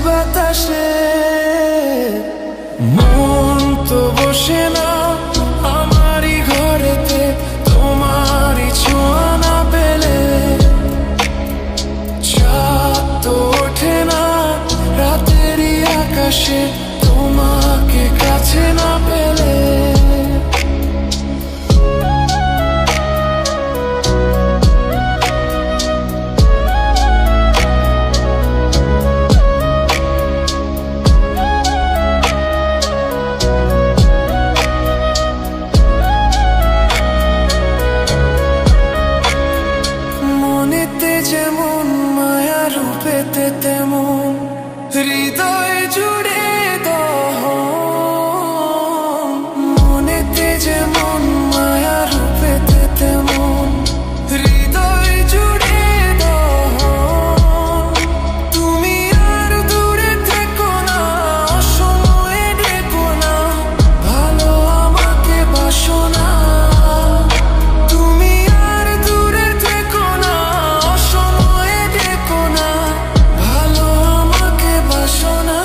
বাতাসে। মন তো বসে না আমারই ঘরেতে, তোমারই ছোঁয়া না পেলে। চাঁদ তো ওঠে না রাতেরই আকাশে, তোমাকে কাছে না পেলে। মনেতে যেমন মায়া, রূপেতে তেমন হৃদয় জুড়ে দহন। মনেতে যেমন মায়া, রূপেতে তেমন হৃদয় জুড়ে দহন। তুমি আর দূরে থেকো না, অসময়ে ডেকো না, ভালো আমাকে বাসো না। তুমি আর দূরে থেকো না, অসময়ে ডেকো না, ভালো আমাকে বাসো না।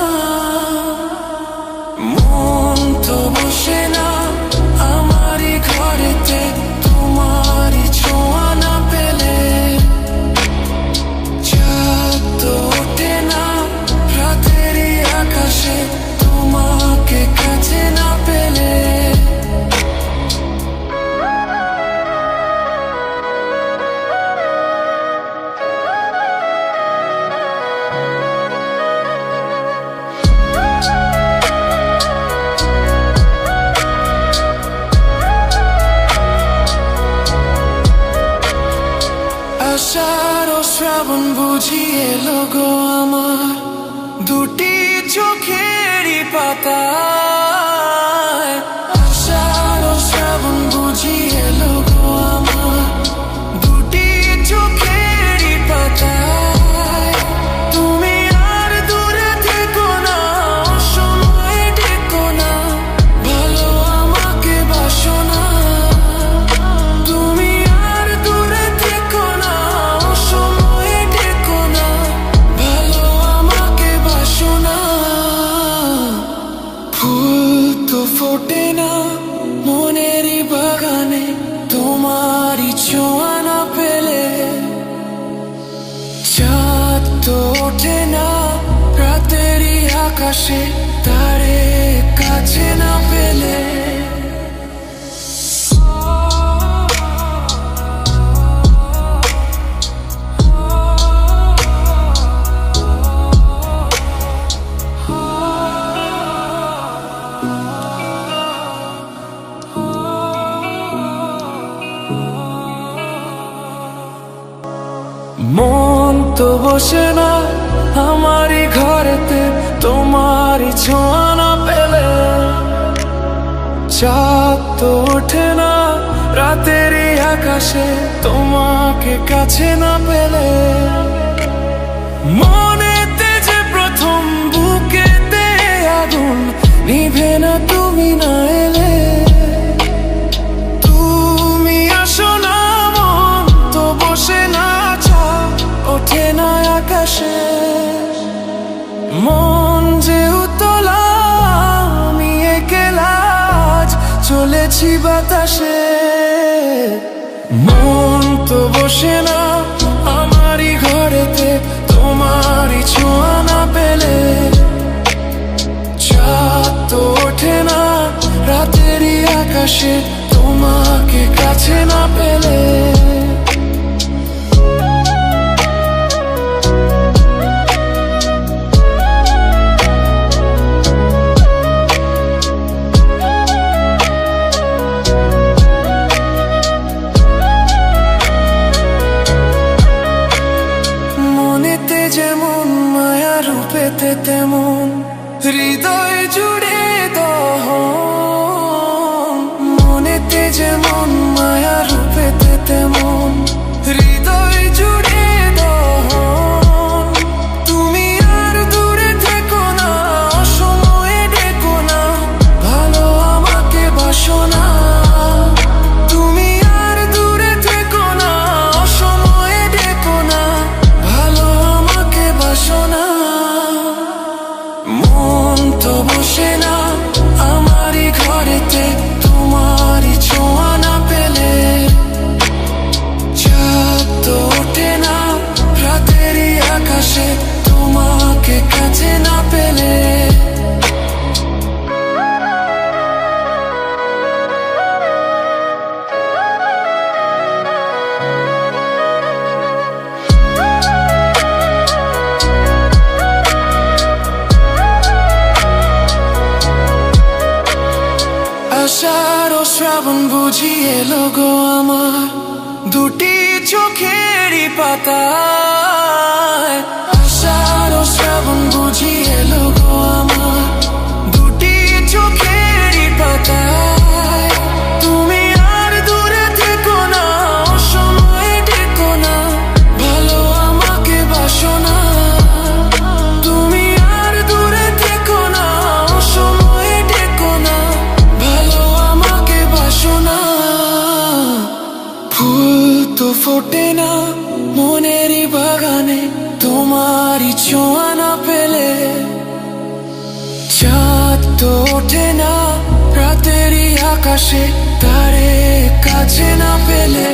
মন তো বসে না আমারই ঘরেতে, তোমারই ছোঁয়া না পেলে। চাঁদ তো ওঠে না রাতেরই আকাশে, তোমাকে কাছে না পেলে। আষাঢ় ও শ্রাবণ বুঝি এলো গো আমার, দুটি চোখেরই পাতায়। আষাঢ় ও শ্রাবণ বুঝি এলো গো আমার, দুটি চোখেরই পাতায়। তুমি আর দূরে থেকো না, অসময়ে ডেকো না, ভালো আমাকে বাসো না। তুমি আর দূরে থেকো না, অসময়ে ডেকো না, ভালো আমাকে বাসো না। ফুল তো ফোটে না মনেরই বাগানে, তোমারই ছোঁয়া না পেলে। চাঁদ তো ওঠে না রাতেরই আকাশে, তারে কাছে না পেলে। মন তো বসে না আমারই ঘরেতে, তোমারই ছোঁয়া না পেলে। চাঁদ তো ওঠে না রাতেরই আকাশে, তোমাকে কাছে না পেলে। মনেতে যে প্রথম বুকেতে আগুন, নিভে না তুমি না এলে। তুমি আসো না, মন তো বসে না, ওঠে না আকাশে। মন যে উতলা, আমি একলা আজ চলেছি বাতাসে। মন তো বসে না আমারই ঘরেতে, তোমারই ছোঁয়া না পেলে। চাঁদ তো ওঠে না রাতেরই আকাশে, তোমাকে কাছে না পেলে। মনেতে যেমন মায়া, রূপেতে তেমন হৃদয় জুড়ে দহন। মনেতে যেমন মায়া, রূপেতে তেমন হৃদয় জুড়ে দহন। তুমি আর দূরে থেকো না, অসময়ে ডেকো না, ভালো আমাকে বাসো না। তুমি আর দূরে থেকো না, অসময়ে ডেকো না, ভালো আমাকে বাসো না। শ্রাবণ বুঝি এলো গো আমার দুটি চোখেরই পাতায়। আষাঢ় শ্রাবণ বুঝি এলো গো আমার দুটি চোখেরই পাতায়। তুমি আর দূরে থেকো না, অসময়ে ডেকো না, ভালো আমাকে বাসো না। তুমি আর দূরে থেকো না, অসময়ে ডেকো না, ভালো আমাকে বাসো না। ফুল তো ফোটে না মনেরই বাগানে তোমারই ছোঁয়া না পেলে, চাঁদ তো ওঠে না রাতেরই আকাশে তারে কাছে না পেলে।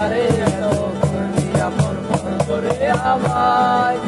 আরে এত করলি আপন করে আমায়।